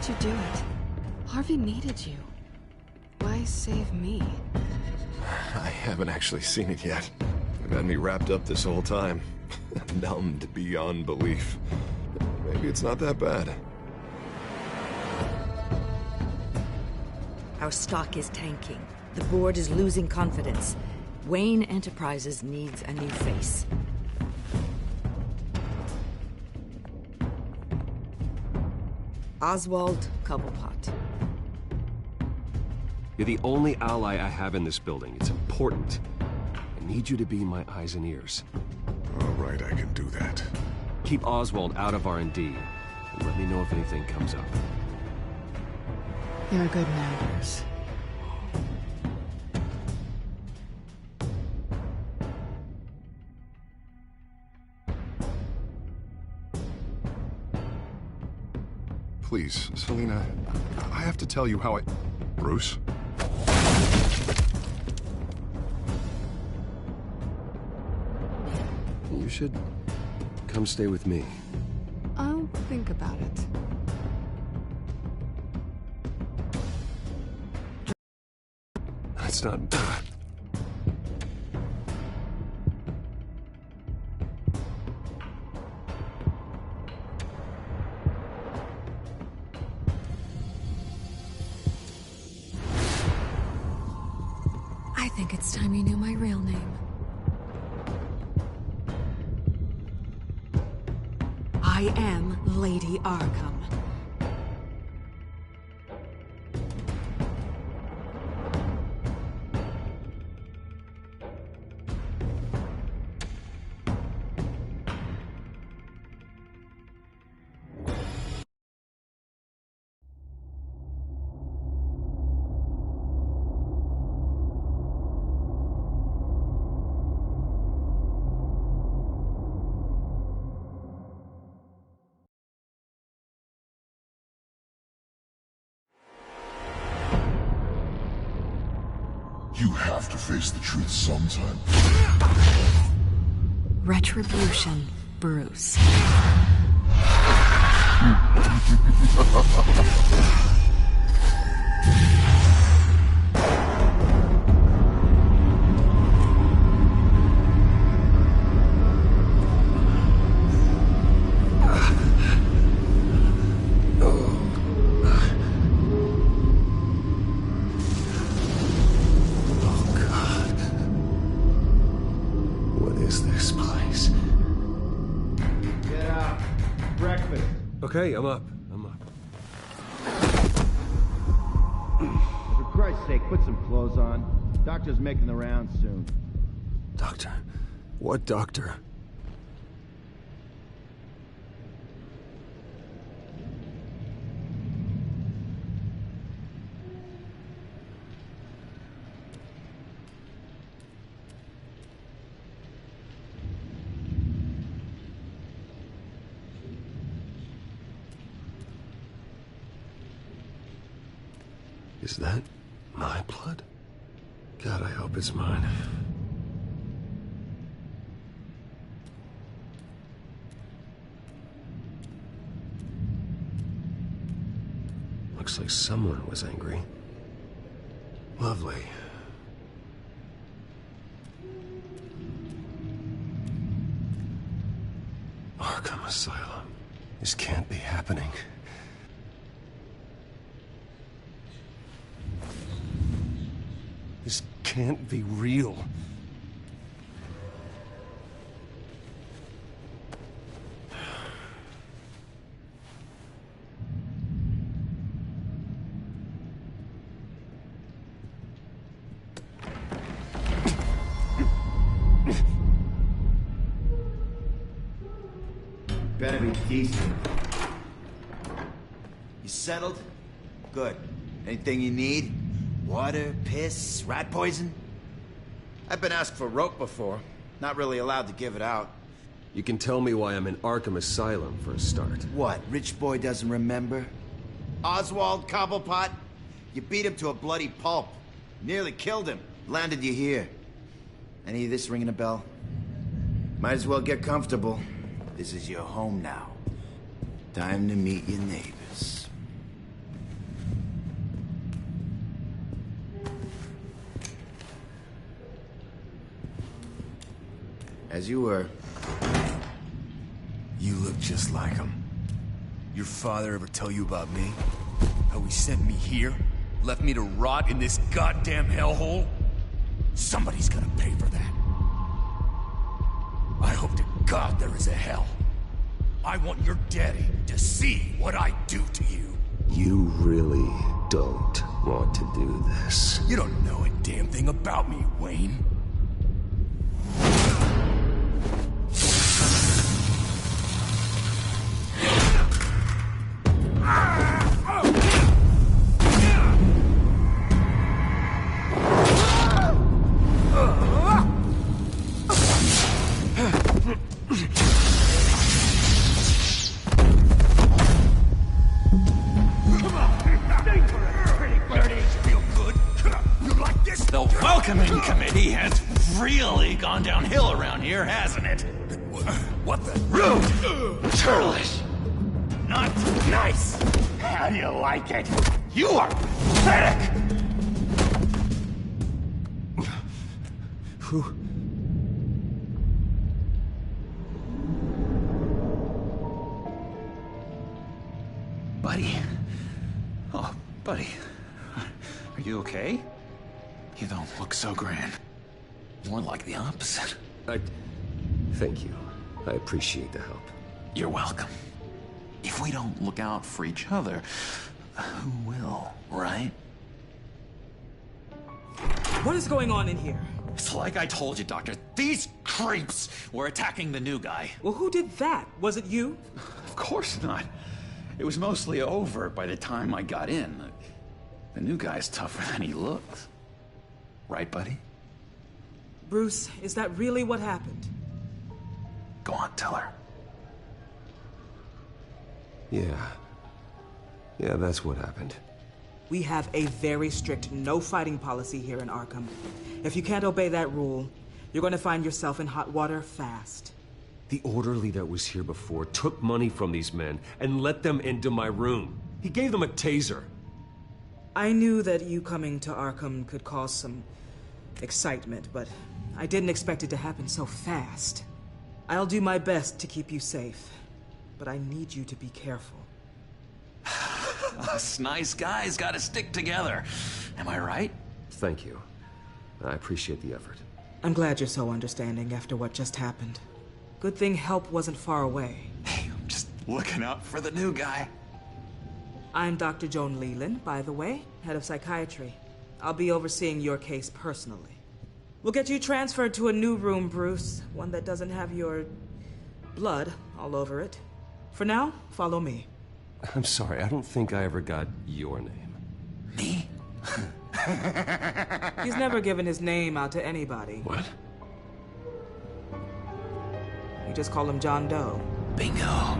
did you do it? Harvey needed you. Why save me? I haven't actually seen it yet. They've had me wrapped up this whole time. Numbed beyond belief. Maybe it's not that bad. Our stock is tanking. The board is losing confidence. Wayne Enterprises needs a new face. Oswald Cobblepot. You're the only ally I have in this building. It's important. I need you to be my eyes and ears. All right, I can do that. Keep Oswald out of R&D, and let me know if anything comes up. You're a good man, Bruce. Please, Selina, I have to tell you how I... Bruce? You should come stay with me. I'll think about it. That's not... I think it's time you knew my real name. I am Lady Arkham. You have to face the truth sometime. Retribution, Bruce. Okay, I'm up. For Christ's sake, put some clothes on. Doctor's making the rounds soon. Doctor? What doctor? Is that my blood? God, I hope it's mine. Looks like someone was angry. Lovely. Arkham Asylum. This can't be happening. This can't be real. Better be decent. You settled? Good. Anything you need? Water, piss, rat poison? I've been asked for rope before. Not really allowed to give it out. You can tell me why I'm in Arkham Asylum for a start. What, rich boy doesn't remember? Oswald Cobblepot? You beat him to a bloody pulp. Nearly killed him. Landed you here. Any of this ringing a bell? Might as well get comfortable. This is your home now. Time to meet your neighbors. As you were. You look just like him. Your father ever tell you about me? How he sent me here? Left me to rot in this goddamn hellhole? Somebody's gonna pay for that. I hope to God there is a hell. I want your daddy to see what I do to you. You really don't want to do this. You don't know a damn thing about me, Wayne. The welcoming committee has really gone downhill around here, hasn't it? What the? Rude! Churlish! Not nice! How do you like it? You are pathetic! Who? Buddy. Oh, buddy. Are you okay? You don't look so grand. More like the opposite. Thank you. I appreciate the help. You're welcome. If we don't look out for each other, who will, right? What is going on in here? It's like I told you, Doctor. These creeps were attacking the new guy. Well, who did that? Was it you? Of course not. It was mostly over by the time I got in. The new guy's tougher than he looks. Right, buddy? Bruce, is that really what happened? Go on, tell her. Yeah, that's what happened. We have a very strict no fighting policy here in Arkham. If you can't obey that rule, you're going to find yourself in hot water fast. The orderly that was here before took money from these men and let them into my room. He gave them a taser. I knew that you coming to Arkham could cause some excitement, but I didn't expect it to happen so fast. I'll do my best to keep you safe, but I need you to be careful. Us nice guys gotta stick together. Am I right? Thank you. I appreciate the effort. I'm glad you're so understanding after what just happened. Good thing help wasn't far away. Hey, I'm just looking out for the new guy. I'm Dr. Joan Leland, by the way, head of psychiatry. I'll be overseeing your case personally. We'll get you transferred to a new room, Bruce. One that doesn't have your blood all over it. For now, follow me. I'm sorry, I don't think I ever got your name. Me? He's never given his name out to anybody. What? You just call him John Doe. Bingo.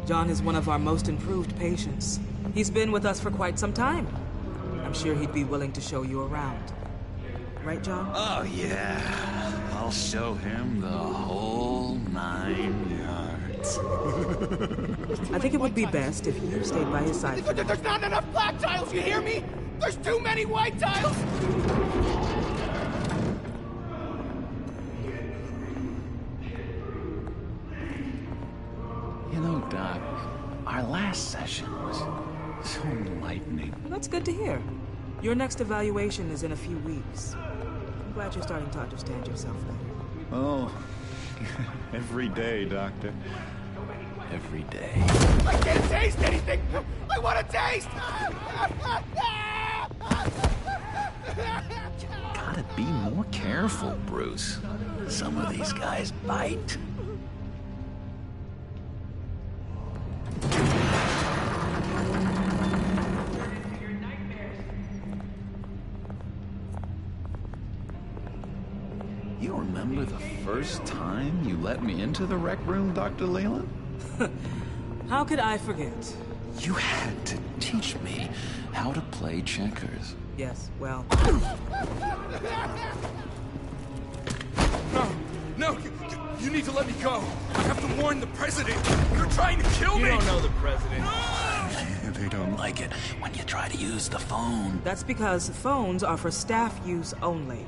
John is one of our most improved patients. He's been with us for quite some time. I'm sure he'd be willing to show you around. Right, John? Oh, yeah. I'll show him the whole 9 yards. I think it would be best if you stayed by his side. There's not enough black tiles, you hear me? There's too many white tiles! You know, Doc, our last session was so enlightening. Well, that's good to hear. Your next evaluation is in a few weeks. I'm glad you're starting to understand yourself better. Oh, every day, Doctor. Every day. I can't taste anything! I want to taste! Gotta be more careful, Bruce. Some of these guys bite. You remember the first time you let me into the rec room, Dr. Leland? How could I forget? You had to teach me how to play checkers. Yes, well... need to let me go. I have to warn the president. They're trying to kill me. You don't know the president. They don't like it when you try to use the phone. That's because phones are for staff use only.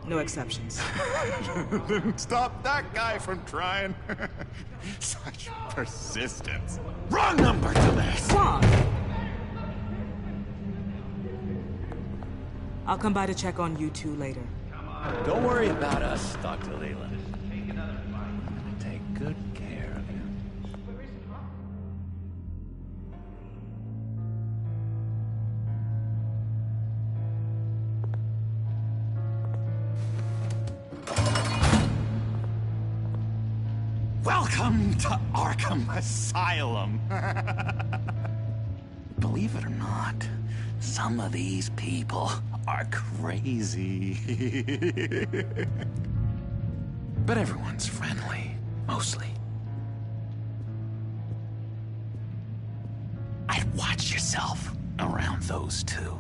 No exceptions. Stop that guy from trying. Such persistence. Wrong number to this. Wrong! I'll come by to check on you two later. Don't worry about us, Dr. Leland. I'm gonna take good care of you. Welcome to Arkham Asylum. Believe it or not, some of these people are crazy. But everyone's friendly, mostly. I'd watch yourself around those two.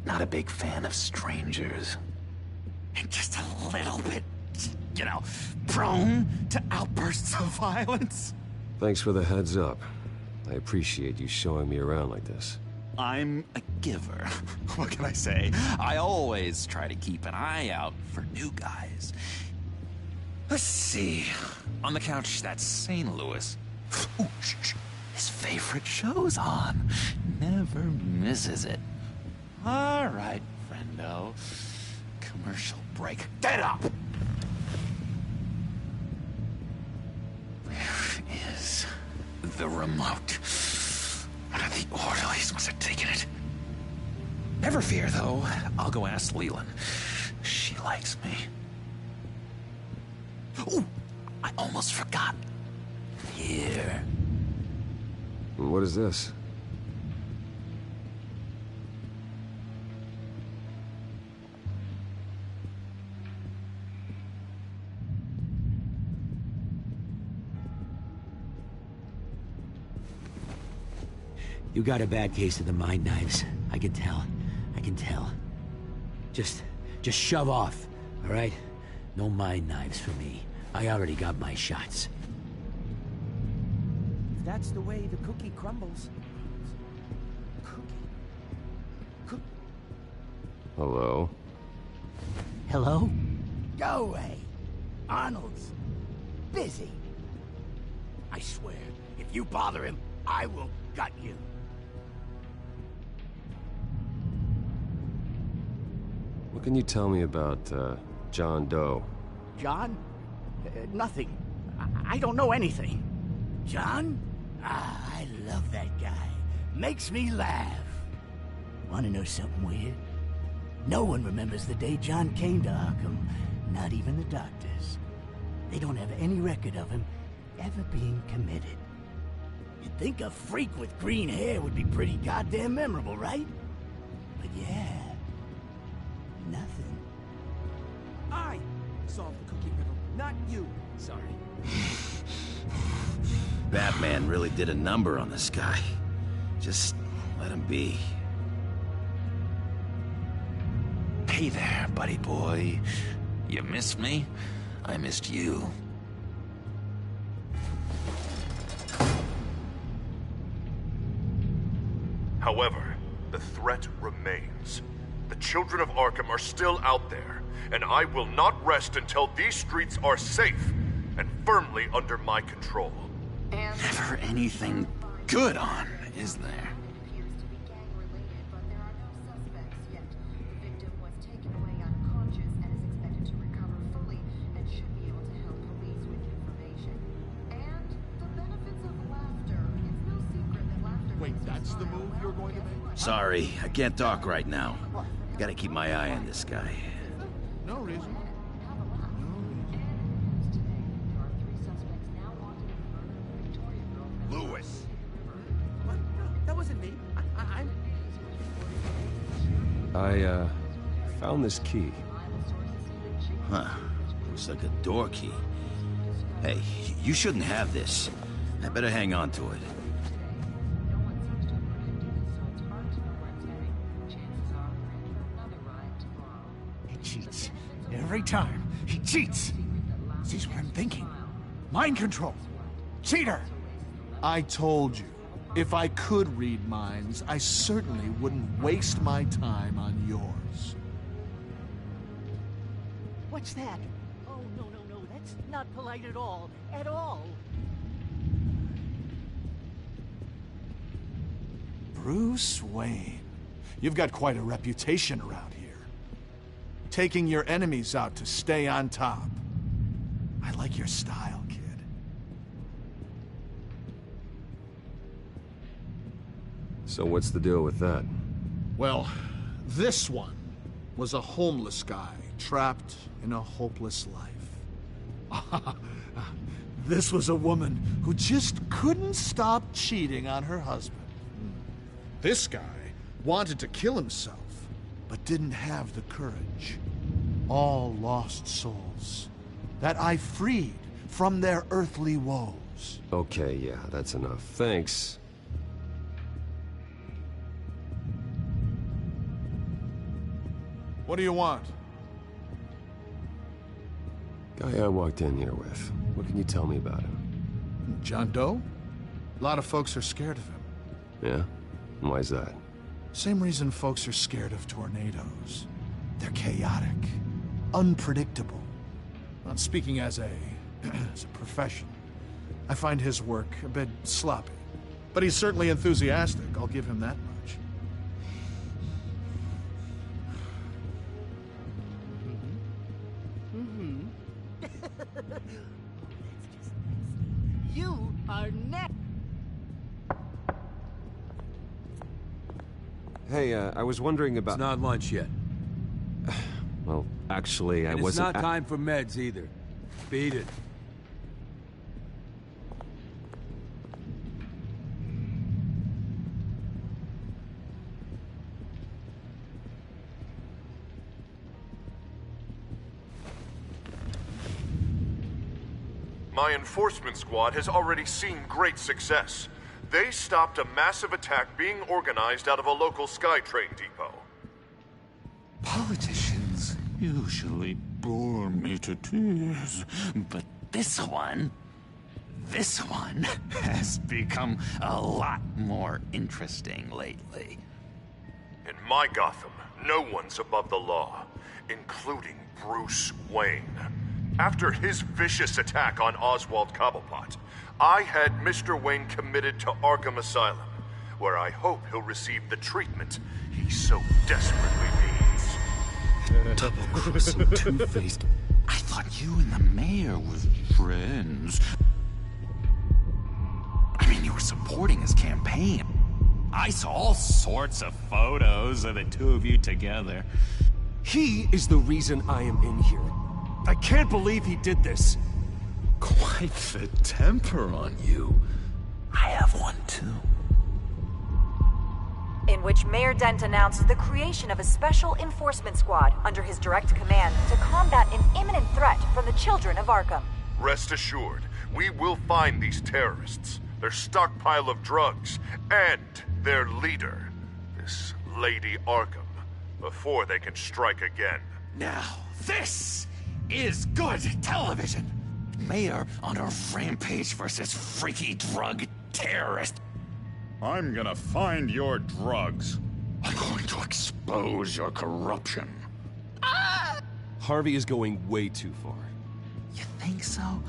Not a big fan of strangers. And just a little bit, you know, prone to outbursts of violence. Thanks for the heads up. I appreciate you showing me around like this. I'm a giver. What can I say? I always try to keep an eye out for new guys. Let's see. On the couch, that's St. Louis. Ooh, shh. His favorite show's on. Never misses it. All right, friendo. Commercial break. Get up! Where is the remote? One of the orderlies must have taken it. Never fear, though. I'll go ask Leland. She likes me. Ooh, I almost forgot. Here. What is this? You got a bad case of the mind knives. I can tell. I can tell. Just shove off, all right? No mind knives for me. I already got my shots. If that's the way the cookie crumbles. Hello? Hello? Go away. Arnold's busy. I swear, if you bother him, I will gut you. What can you tell me about, John Doe? John? Nothing. I don't know anything. John? Ah, I love that guy. Makes me laugh. Want to know something weird? No one remembers the day John came to Arkham. Not even the doctors. They don't have any record of him ever being committed. You'd think a freak with green hair would be pretty goddamn memorable, right? But yeah, nothing. I solved the cookie riddle, not you. Sorry. Batman really did a number on this guy. Just let him be. Hey there, buddy boy. You missed me? I missed you. However, the threat remains. The children of Arkham are still out there, and I will not rest until these streets are safe and firmly under my control. Never anything good on, is there? Wait, that's the move you're going to make? Sorry, I can't talk right now. Gotta keep my eye on this guy. No reason. Lewis! What? No, that wasn't me. I'm... I found this key. Huh. Looks like a door key. Hey, you shouldn't have this. I better hang on to it. He cheats. Every time. He cheats! Sees what I'm thinking. Mind control. Cheater! I told you, if I could read minds, I certainly wouldn't waste my time on yours. What's that? Oh, no, that's not polite at all. At all. Bruce Wayne. You've got quite a reputation around here. Taking your enemies out to stay on top. I like your style, kid. So what's the deal with that? Well, this one was a homeless guy trapped in a hopeless life. This was a woman who just couldn't stop cheating on her husband. This guy wanted to kill himself, but didn't have the courage. All lost souls that I freed from their earthly woes. Okay, yeah, that's enough. Thanks. What do you want? Guy I walked in here with. What can you tell me about him? John Doe? A lot of folks are scared of him. Yeah? Why's that? Same reason folks are scared of tornadoes. They're chaotic, unpredictable. Well, speaking as a profession, I find his work a bit sloppy. But he's certainly enthusiastic, I'll give him that much. You are next. Hey, I was wondering about... It's not lunch yet. Well, actually, I And wasn't... it's not time for meds either. Beat it. My enforcement squad has already seen great success. They stopped a massive attack being organized out of a local SkyTrain depot. Politicians usually bore me to tears, but this one has become a lot more interesting lately. In my Gotham, no one's above the law, including Bruce Wayne. After his vicious attack on Oswald Cobblepot, I had Mr. Wayne committed to Arkham Asylum, where I hope he'll receive the treatment he so desperately needs. Double-crossing two-faced. I thought you and the mayor were friends. I mean, you were supporting his campaign. I saw all sorts of photos of the two of you together. He is the reason I am in here. I can't believe he did this. Quite the temper on you. I have one too. In which Mayor Dent announced the creation of a special enforcement squad under his direct command to combat an imminent threat from the children of Arkham. Rest assured, we will find these terrorists, their stockpile of drugs, and their leader, this Lady Arkham, before they can strike again. Now, this is good television. Mayor on a rampage versus freaky drug terrorist. I'm gonna find your drugs. I'm going to expose your corruption. Harvey is going way too far. You think so?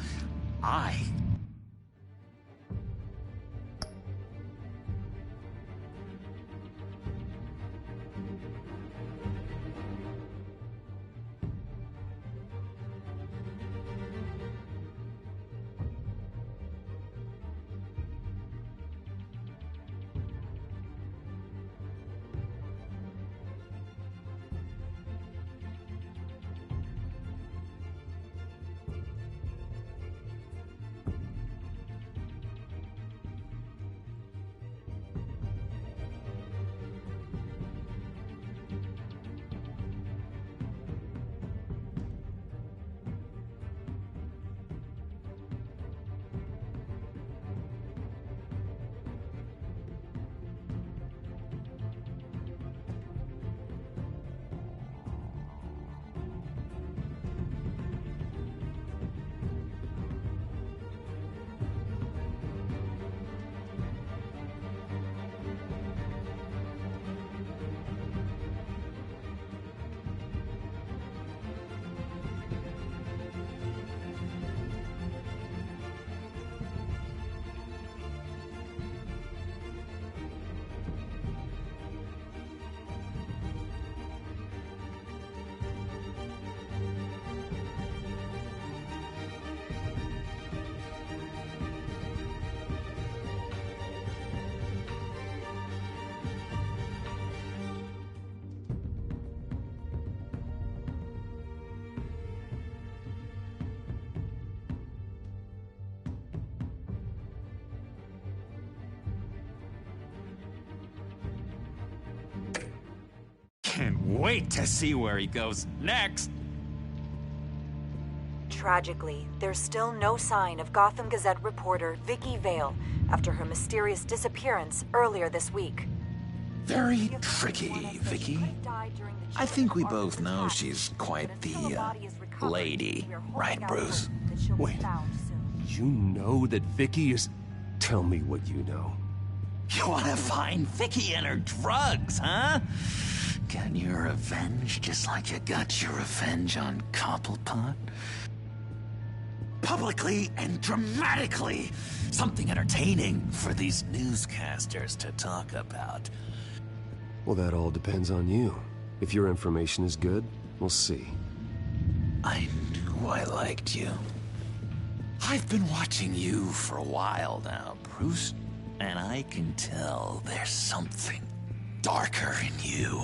wait to see where he goes next. Tragically, there's still no sign of Gotham Gazette reporter Vicky Vale after her mysterious disappearance earlier this week. Very tricky, Vicky. I think we both know she's quite the, lady, right, Bruce? Wait, you know that Vicky is... Tell me what you know. You want to find Vicky and her drugs, huh? Get your revenge just like you got your revenge on Cobblepot? Publicly and dramatically. Something entertaining for these newscasters to talk about. Well, that all depends on you. If your information is good, we'll see. I knew I liked you. I've been watching you for a while now, Bruce, and I can tell there's something darker in you.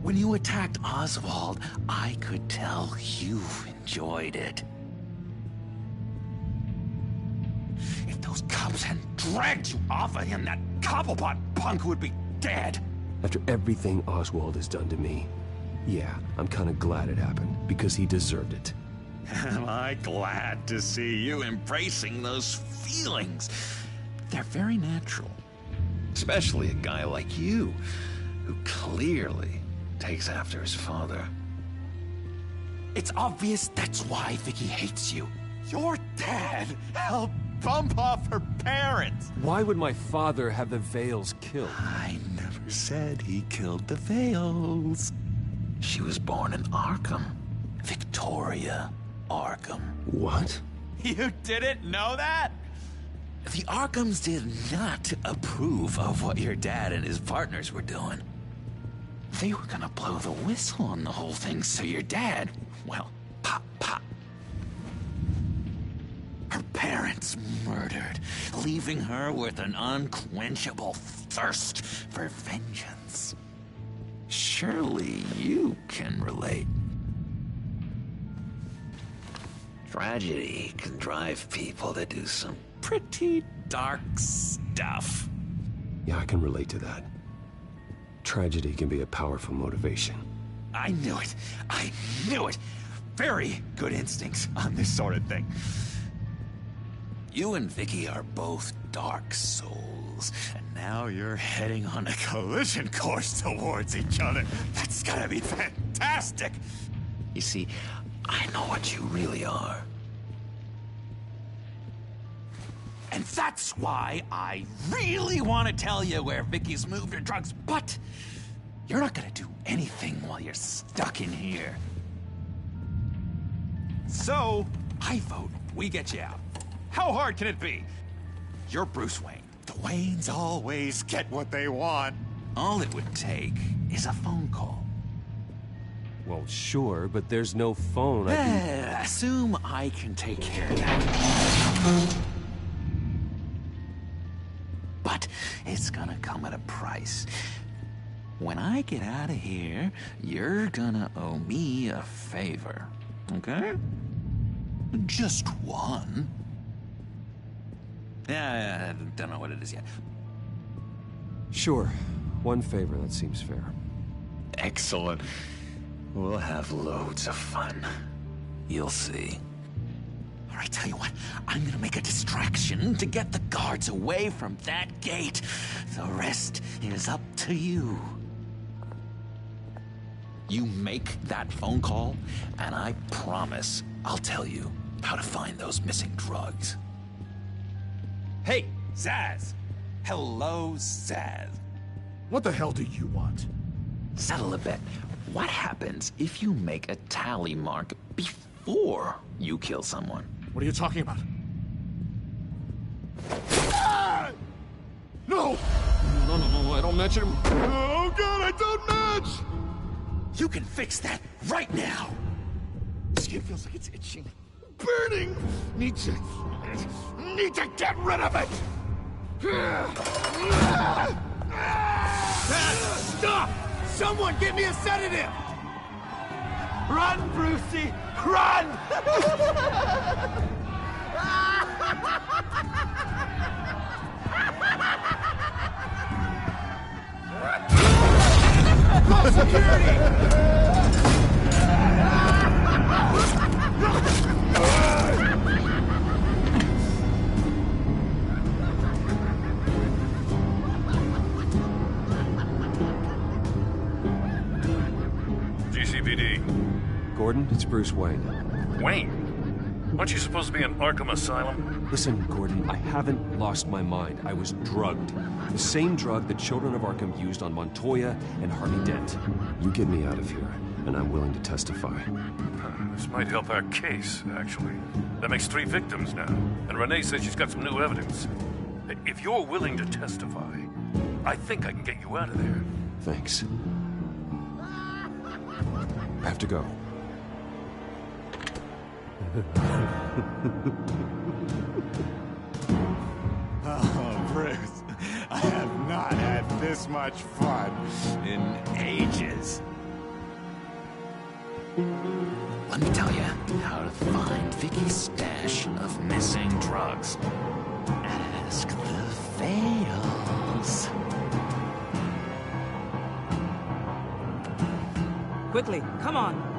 When you attacked Oswald, I could tell you enjoyed it. If those cops hadn't dragged you off of him, that Cobblepot punk would be dead. After everything Oswald has done to me, yeah, I'm kind of glad it happened, because he deserved it. Am I glad to see you embracing those feelings? They're very natural. Especially a guy like you, who clearly takes after his father. It's obvious that's why Vicky hates you. Your dad helped bump off her parents. Why would my father have the Vales killed? I never said he killed the Vales. She was born in Arkham. Victoria Arkham. What? You didn't know that? The Arkhams did not approve of what your dad and his partners were doing. They were gonna blow the whistle on the whole thing, so your dad, well, pop. Her parents murdered, leaving her with an unquenchable thirst for vengeance. Surely you can relate. Tragedy can drive people to do some pretty dark stuff. Yeah, I can relate to that. Tragedy can be a powerful motivation. I knew it. I knew it. Very good instincts on this sort of thing. You and Vicky are both dark souls, and now you're heading on a collision course towards each other. That's gotta be fantastic! You see, I know what you really are. And that's why I really want to tell you where Vicky's moved her drugs, but you're not gonna do anything while you're stuck in here. So, I vote we get you out. How hard can it be? You're Bruce Wayne. The Waynes always get what they want. All it would take is a phone call. Well, sure, but there's no phone. Assume I can take care of that. But it's gonna come at a price. When I get out of here, you're gonna owe me a favor, okay? Just one. Yeah, I don't know what it is yet. Sure. One favor, that seems fair. Excellent. We'll have loads of fun. You'll see. All right, tell you what. I'm gonna make a distraction to get the guards away from that gate. The rest is up to you. You make that phone call, and I promise I'll tell you how to find those missing drugs. Hey, Zaz. Hello, Zaz. What the hell do you want? Settle a bet. What happens if you make a tally mark before you kill someone? What are you talking about? Ah! No! No, I don't match him. Oh god, I don't match! You can fix that right now! Skin feels like it's itching. Burning! Need to get rid of it! Stop! Someone give me a sedative! Run, Brucey! Run! GCPD. Gordon, it's Bruce Wayne. Wayne? Aren't you supposed to be in Arkham Asylum? Listen, Gordon, I haven't lost my mind. I was drugged. The same drug the children of Arkham used on Montoya and Harvey Dent. You get me out of here, and I'm willing to testify. This might help our case, actually. That makes 3 victims now. And Renee says she's got some new evidence. If you're willing to testify, I think I can get you out of there. Thanks. I have to go. Oh, Bruce, I have not had this much fun in ages. Let me tell you how to find Vicky's stash of missing drugs. Ask the fails. Quickly, come on.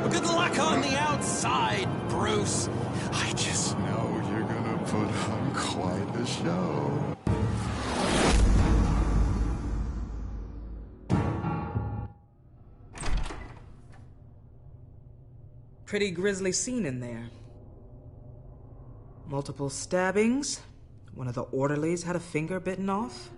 Good luck on the outside, Bruce. I just know you're gonna put on quite the show. Pretty grisly scene in there. Multiple stabbings. One of the orderlies had a finger bitten off.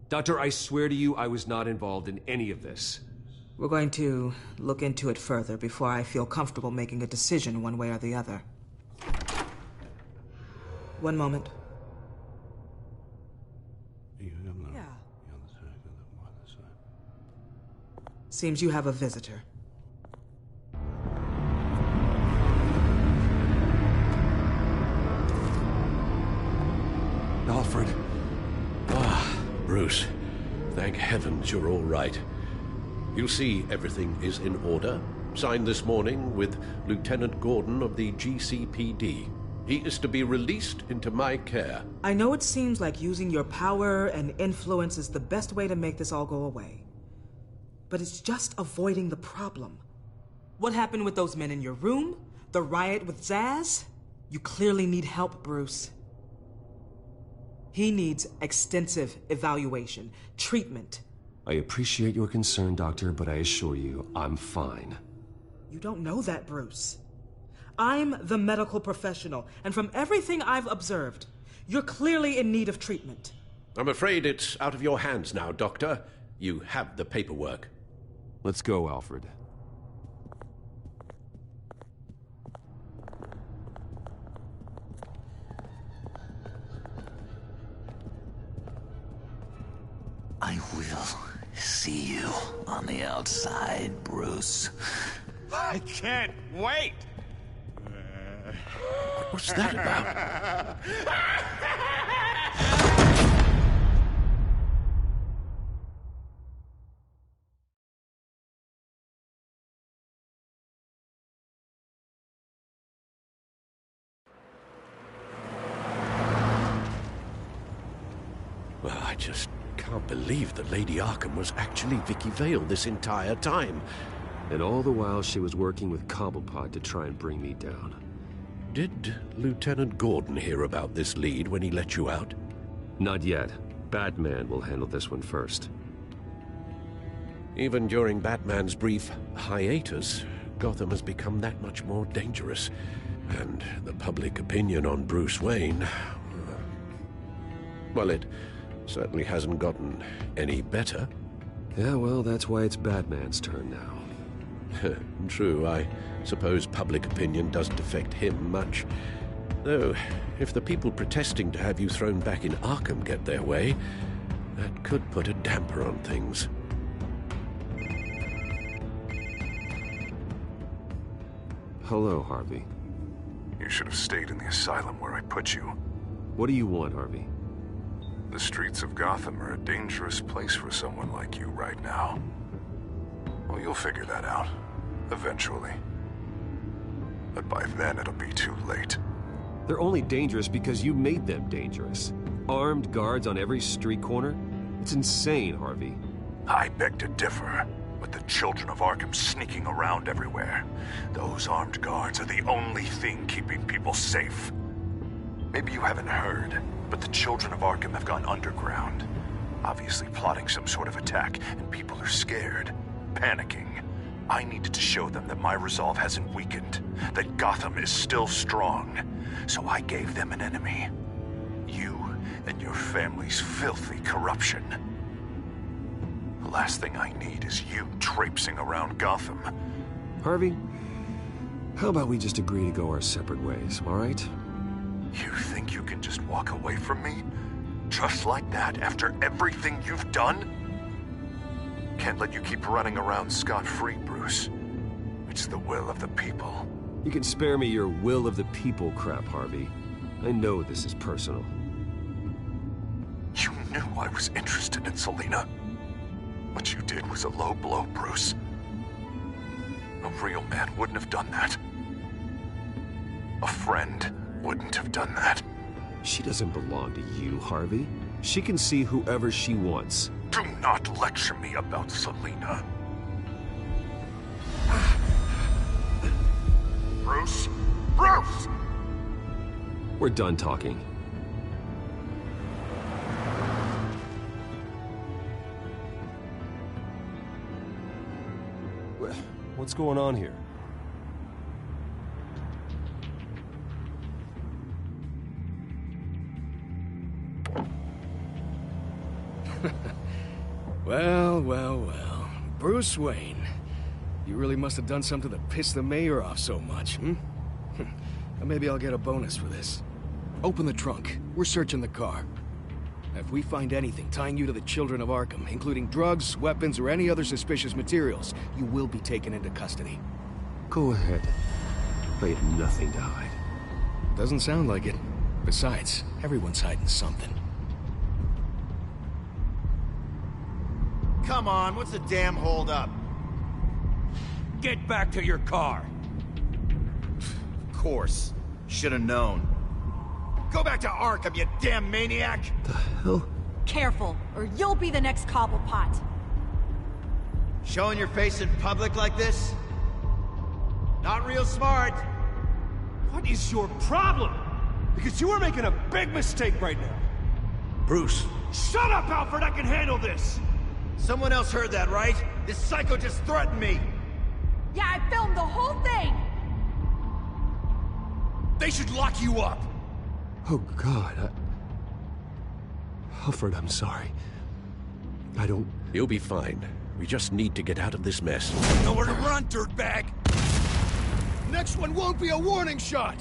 Doctor, I swear to you, I was not involved in any of this. We're going to look into it further before I feel comfortable making a decision one way or the other. One moment. Yeah. Seems you have a visitor. Alfred. Bruce, thank heavens you're all right. You'll see everything is in order. Signed this morning with Lieutenant Gordon of the GCPD. He is to be released into my care. I know it seems like using your power and influence is the best way to make this all go away. But it's just avoiding the problem. What happened with those men in your room? The riot with Zaz? You clearly need help, Bruce. He needs extensive evaluation, treatment. I appreciate your concern, Doctor, but I assure you, I'm fine. You don't know that, Bruce. I'm the medical professional, and from everything I've observed, you're clearly in need of treatment. I'm afraid it's out of your hands now, Doctor. You have the paperwork. Let's go, Alfred. I will see you on the outside, Bruce. I can't wait! What's that about? Well, I just can't believe that Lady Arkham was actually Vicky Vale this entire time. And all the while she was working with Cobblepot to try and bring me down. Did Lieutenant Gordon hear about this lead when he let you out? Not yet. Batman will handle this one first. Even during Batman's brief hiatus, Gotham has become that much more dangerous. And the public opinion on Bruce Wayne... well, it certainly hasn't gotten any better. Yeah, well, that's why it's Batman's turn now. True, I suppose public opinion doesn't affect him much. Though, if the people protesting to have you thrown back in Arkham get their way, that could put a damper on things. Hello, Harvey. You should have stayed in the asylum where I put you. What do you want, Harvey? The streets of Gotham are a dangerous place for someone like you right now. Well, you'll figure that out. Eventually. But by then, it'll be too late. They're only dangerous because you made them dangerous. Armed guards on every street corner? It's insane, Harvey. I beg to differ, with the children of Arkham sneaking around everywhere. Those armed guards are the only thing keeping people safe. Maybe you haven't heard, but the children of Arkham have gone underground. Obviously plotting some sort of attack, and people are scared, panicking. I needed to show them that my resolve hasn't weakened, that Gotham is still strong. So I gave them an enemy. You and your family's filthy corruption. The last thing I need is you traipsing around Gotham. Harvey, how about we just agree to go our separate ways, all right? You think you can just walk away from me? Just like that, after everything you've done? Can't let you keep running around scot-free, Bruce. It's the will of the people. You can spare me your will of the people crap, Harvey. I know this is personal. You knew I was interested in Selina. What you did was a low blow, Bruce. A real man wouldn't have done that. A friend wouldn't have done that. She doesn't belong to you, Harvey. She can see whoever she wants. Do not lecture me about Selina. Bruce? Bruce! We're done talking. What's going on here? Well, well, well. Bruce Wayne. You really must have done something to piss the mayor off so much, hmm? Maybe I'll get a bonus for this. Open the trunk. We're searching the car. If we find anything tying you to the children of Arkham, including drugs, weapons, or any other suspicious materials, you will be taken into custody. Go ahead. I have nothing to hide. Doesn't sound like it. Besides, everyone's hiding something. Come on, what's the damn holdup? Get back to your car. Of course. Should've known. Go back to Arkham, you damn maniac! The hell? Careful, or you'll be the next Cobblepot. Showing your face in public like this? Not real smart. What is your problem? Because you are making a big mistake right now. Bruce. Shut up, Alfred! I can handle this! Someone else heard that, right? This psycho just threatened me! Yeah, I filmed the whole thing! They should lock you up! Oh, God, Alfred, I'm sorry. I don't... You'll be fine. We just need to get out of this mess. Nowhere to run, dirtbag! Next one won't be a warning shot!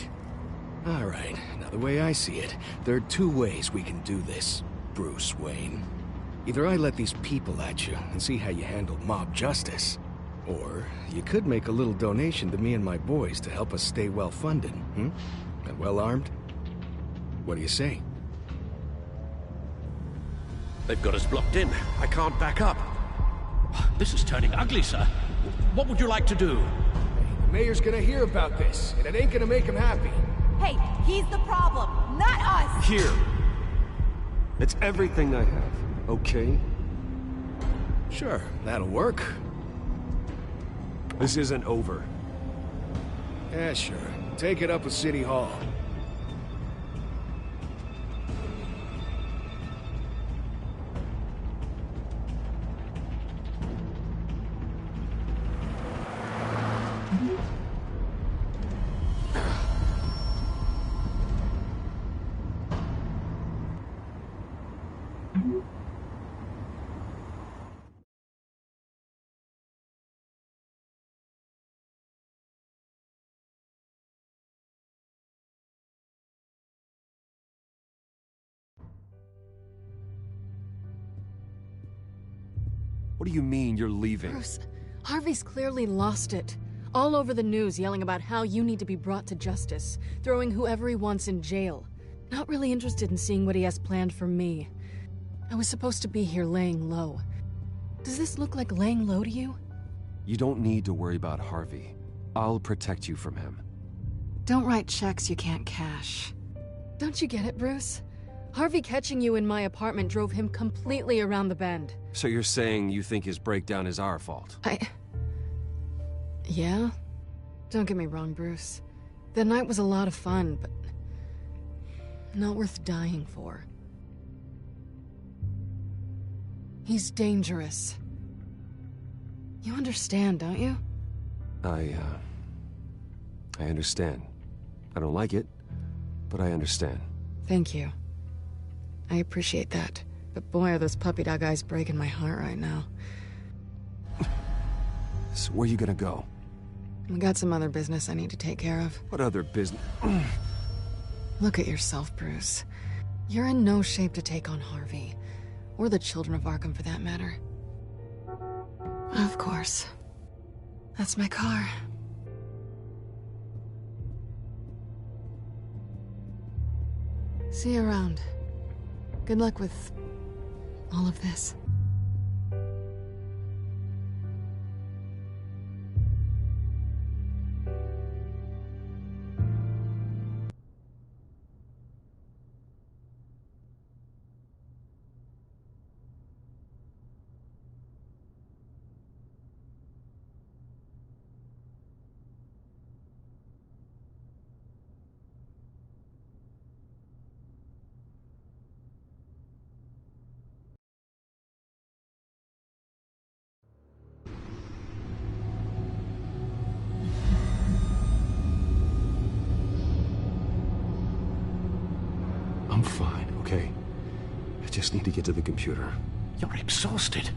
All right, now the way I see it, there are two ways we can do this, Bruce Wayne. Either I let these people at you and see how you handle mob justice, or you could make a little donation to me and my boys to help us stay well-funded, hmm? And well-armed? What do you say? They've got us blocked in. I can't back up. This is turning ugly, sir. What would you like to do? The mayor's gonna hear about this, and it ain't gonna make him happy. Hey, he's the problem, not us! Here. It's everything I have, okay? Sure, that'll work. This isn't over. Yeah, sure. Take it up with City Hall. What do you mean you're leaving? Bruce, Harvey's clearly lost it. All over the news yelling about how you need to be brought to justice, throwing whoever he wants in jail. Not really interested in seeing what he has planned for me. I was supposed to be here laying low. Does this look like laying low to you? You don't need to worry about Harvey. I'll protect you from him. Don't write checks you can't cash. Don't you get it, Bruce? Harvey catching you in my apartment drove him completely around the bend. So you're saying you think his breakdown is our fault? Yeah? Don't get me wrong, Bruce. The night was a lot of fun, but not worth dying for. He's dangerous. You understand, don't you? I understand. I don't like it, but I understand. Thank you. I appreciate that. But boy, are those puppy dog eyes breaking my heart right now. So where are you gonna go? I got some other business I need to take care of. What other business? Look at yourself, Bruce. You're in no shape to take on Harvey. Or the children of Arkham, for that matter. Of course. That's my car. See you around. Good luck with all of this. I'm fine, okay? I just need to get to the computer. You're exhausted.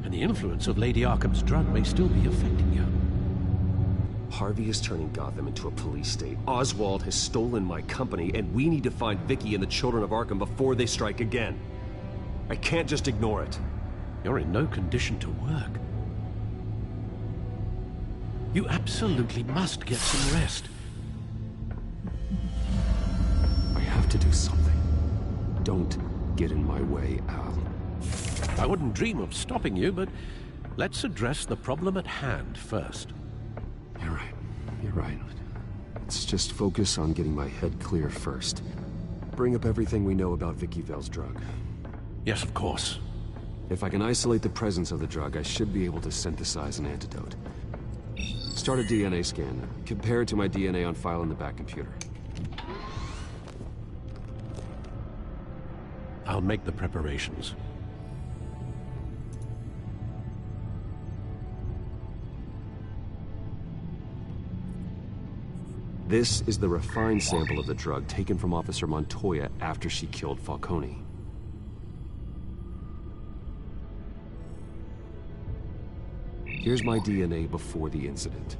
And the influence of Lady Arkham's drug may still be affecting you. Harvey is turning Gotham into a police state. Oswald has stolen my company, and we need to find Vicky and the children of Arkham before they strike again. I can't just ignore it. You're in no condition to work. You absolutely must get some rest. I have to do something. Don't get in my way, Al. I wouldn't dream of stopping you, but let's address the problem at hand first. You're right. You're right. Let's just focus on getting my head clear first. Bring up everything we know about Vicky Vale's drug. Yes, of course. If I can isolate the presence of the drug, I should be able to synthesize an antidote. Start a DNA scan. Compare it to my DNA on file in the back computer. I'll make the preparations. This is the refined sample of the drug taken from Officer Montoya after she killed Falcone. Here's my DNA before the incident.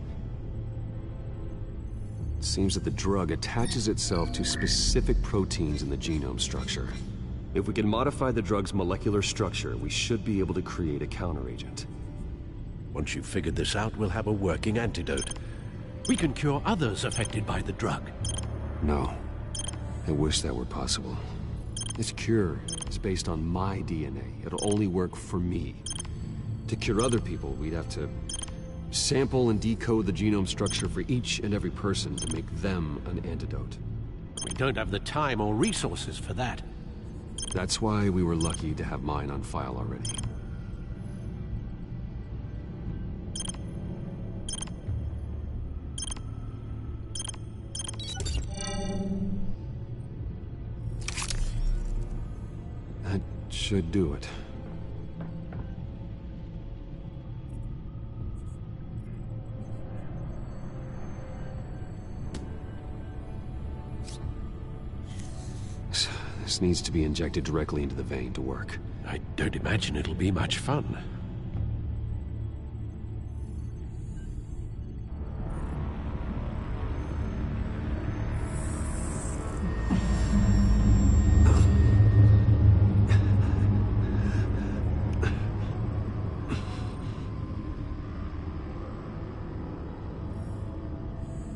It seems that the drug attaches itself to specific proteins in the genome structure. If we can modify the drug's molecular structure, we should be able to create a counteragent. Once you've figured this out, we'll have a working antidote. We can cure others affected by the drug. No. I wish that were possible. This cure is based on my DNA. It'll only work for me. To cure other people, we'd have to sample and decode the genome structure for each and every person to make them an antidote. We don't have the time or resources for that. That's why we were lucky to have mine on file already. That should do it. This needs to be injected directly into the vein to work. I don't imagine it'll be much fun.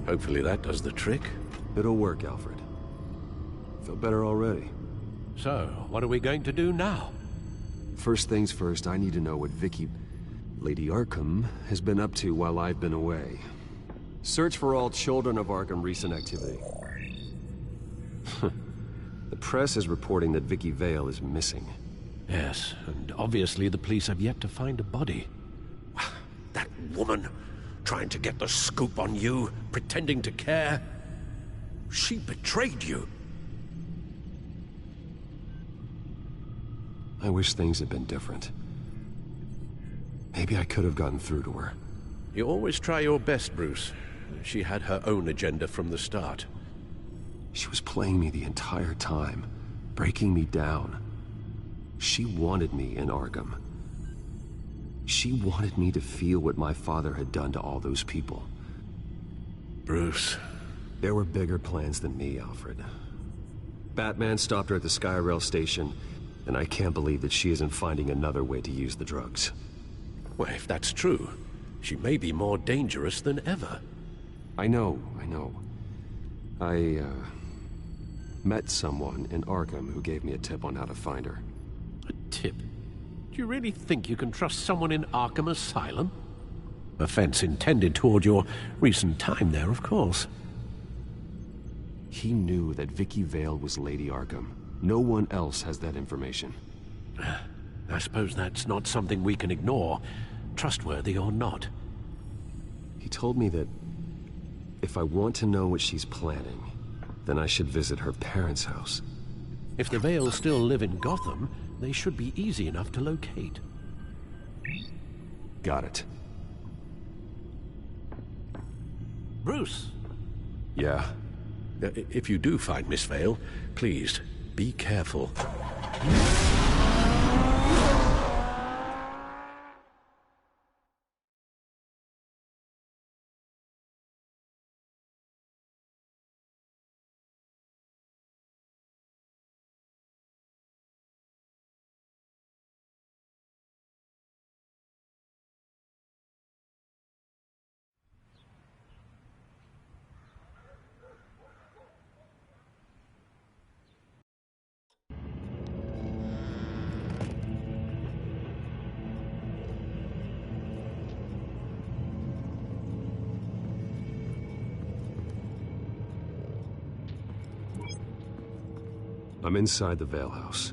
Hopefully that does the trick. It'll work, Alfred. Feel better already. So, what are we going to do now? First things first, I need to know what Vicky, Lady Arkham, has been up to while I've been away. Search for all children of Arkham recent activity. The press is reporting that Vicky Vale is missing. Yes, and obviously the police have yet to find a body. That woman, trying to get the scoop on you, pretending to care. She betrayed you. I wish things had been different. Maybe I could have gotten through to her. You always try your best, Bruce. She had her own agenda from the start. She was playing me the entire time, breaking me down. She wanted me in Arkham. She wanted me to feel what my father had done to all those people. Bruce. There were bigger plans than me, Alfred. Batman stopped her at the Skyrail station, and I can't believe that she isn't finding another way to use the drugs. Well, if that's true, she may be more dangerous than ever. I know. I met someone in Arkham who gave me a tip on how to find her. A tip? Do you really think you can trust someone in Arkham Asylum? Offense intended toward your recent time there, of course. He knew that Vicky Vale was Lady Arkham. No one else has that information. I suppose that's not something we can ignore, trustworthy or not. He told me that if I want to know what she's planning, then I should visit her parents' house. If the Vales still live in Gotham, they should be easy enough to locate. Got it. Bruce? Yeah? If you do find Miss Vale, please, be careful. I'm inside the Vale house.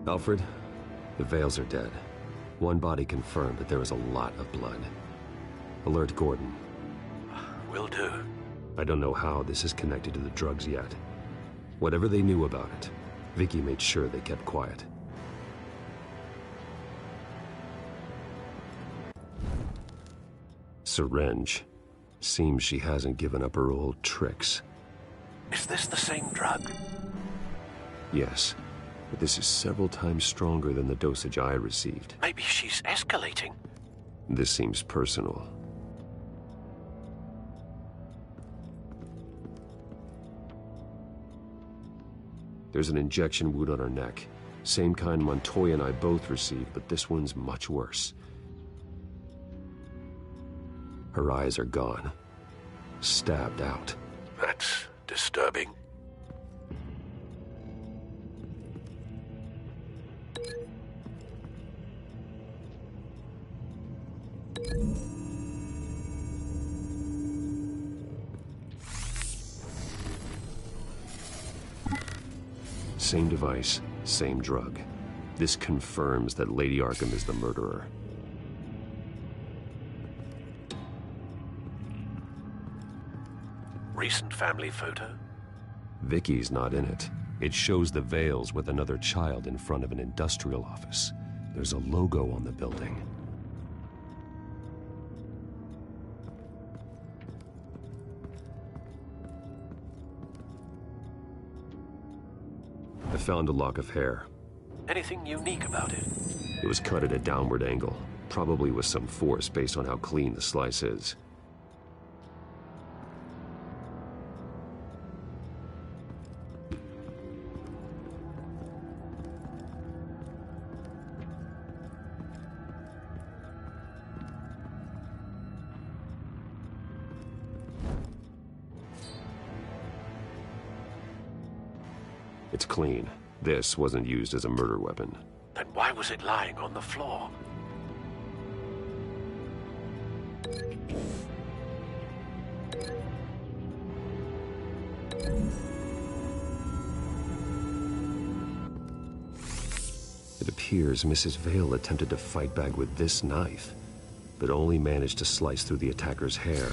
Alfred, the Vales are dead. One body confirmed, but there was a lot of blood. Alert Gordon. Will do. I don't know how this is connected to the drugs yet. Whatever they knew about it, Vicky made sure they kept quiet. Syringe. Seems she hasn't given up her old tricks. Is this the same drug? Yes, but this is several times stronger than the dosage I received. Maybe she's escalating. This seems personal. There's an injection wound on her neck. Same kind Montoya and I both received, but this one's much worse. Her eyes are gone. Stabbed out. That's disturbing. Same device, same drug. This confirms that Lady Arkham is the murderer. Recent family photo? Vicky's not in it. It shows the Vales with another child in front of an industrial office. There's a logo on the building. I found a lock of hair. Anything unique about it? It was cut at a downward angle, probably with some force based on how clean the slice is. It's clean. This wasn't used as a murder weapon. Then why was it lying on the floor? It appears Mrs. Vale attempted to fight back with this knife, but only managed to slice through the attacker's hair.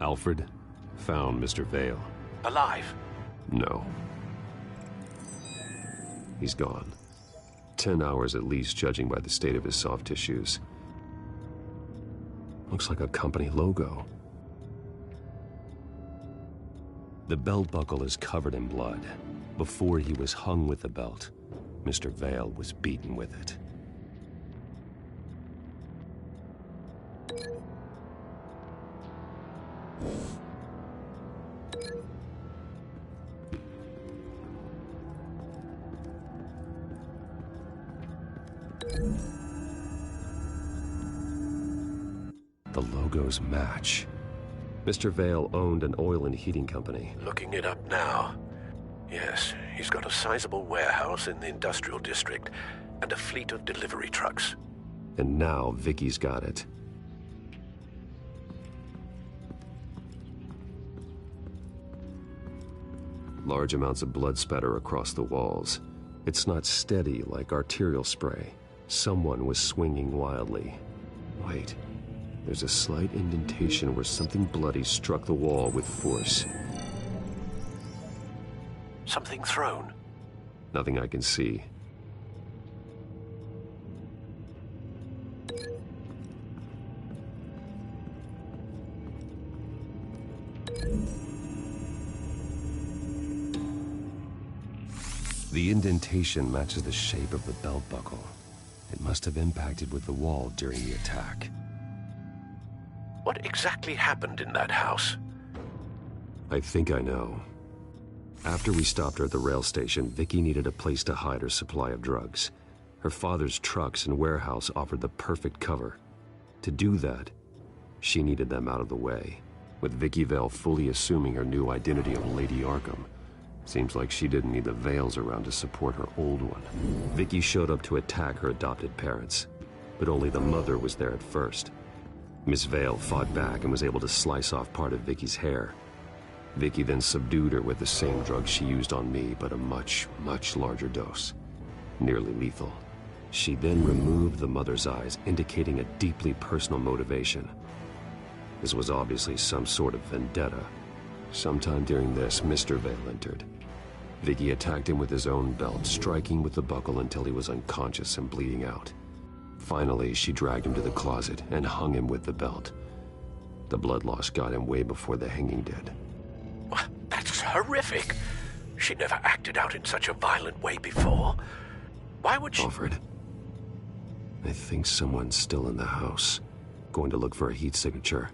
Alfred found Mr. Vale. Alive? No. He's gone. 10 hours at least, judging by the state of his soft tissues. Looks like a company logo. The belt buckle is covered in blood. Before he was hung with the belt, Mr. Vale was beaten with it. The logos match. Mr. Vale owned an oil and heating company. Looking it up now. Yes, he's got a sizable warehouse in the industrial district and a fleet of delivery trucks. And now Vicky's got it. Large amounts of blood spatter across the walls. It's not steady like arterial spray. Someone was swinging wildly. Wait, there's a slight indentation where something bloody struck the wall with force. Something thrown? Nothing I can see. The indentation matches the shape of the belt buckle. It must have impacted with the wall during the attack. What exactly happened in that house? I think I know. After we stopped her at the rail station, Vicky needed a place to hide her supply of drugs. Her father's trucks and warehouse offered the perfect cover. To do that, she needed them out of the way, with Vicky Vale fully assuming her new identity of Lady Arkham. Seems like she didn't need the Vales around to support her old one. Vicky showed up to attack her adopted parents, but only the mother was there at first. Miss Vale fought back and was able to slice off part of Vicky's hair. Vicky then subdued her with the same drug she used on me, but a much, much larger dose. Nearly lethal. She then removed the mother's eyes, indicating a deeply personal motivation. This was obviously some sort of vendetta. Sometime during this, Mr. Vale entered. Vicky attacked him with his own belt, striking with the buckle until he was unconscious and bleeding out. Finally, she dragged him to the closet and hung him with the belt. The blood loss got him way before the hanging did. That's horrific. She never acted out in such a violent way before. Why would she... Alfred, I think someone's still in the house. Going to look for a heat signature.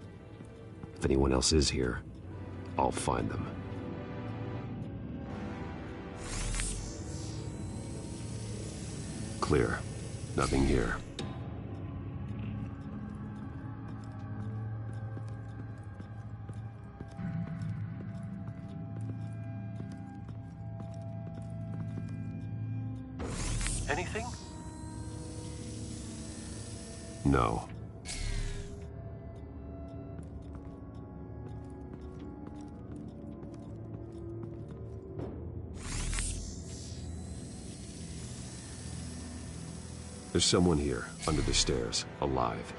If anyone else is here, I'll find them. Clear. Nothing here. Anything? No. There's someone here, under the stairs, alive.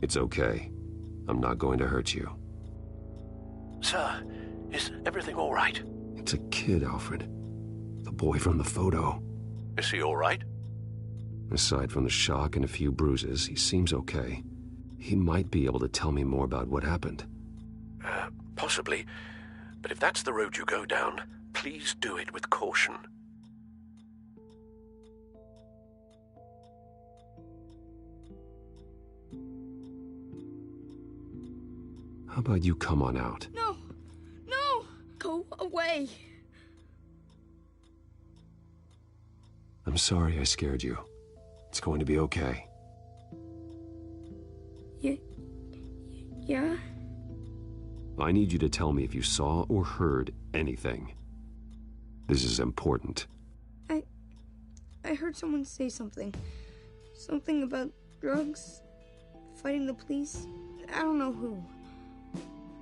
It's okay. I'm not going to hurt you. Sir, is everything all right? It's a kid, Alfred. The boy from the photo. Is he all right? Aside from the shock and a few bruises, he seems okay. He might be able to tell me more about what happened. Possibly. But if that's the road you go down, please do it with caution. How about you come on out? No! No! Go away! I'm sorry I scared you. It's going to be okay. Yeah? I need you to tell me if you saw or heard anything. This is important. I heard someone say something. Something about drugs, fighting the police. I don't know who.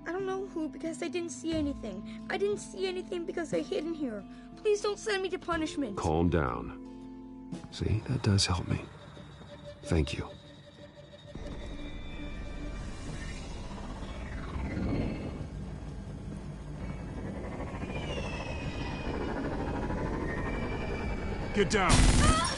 I don't know who because I didn't see anything. I didn't see anything because I hid in here. Please don't send me to punishment. Calm down. See, that does help me. Thank you. Get down!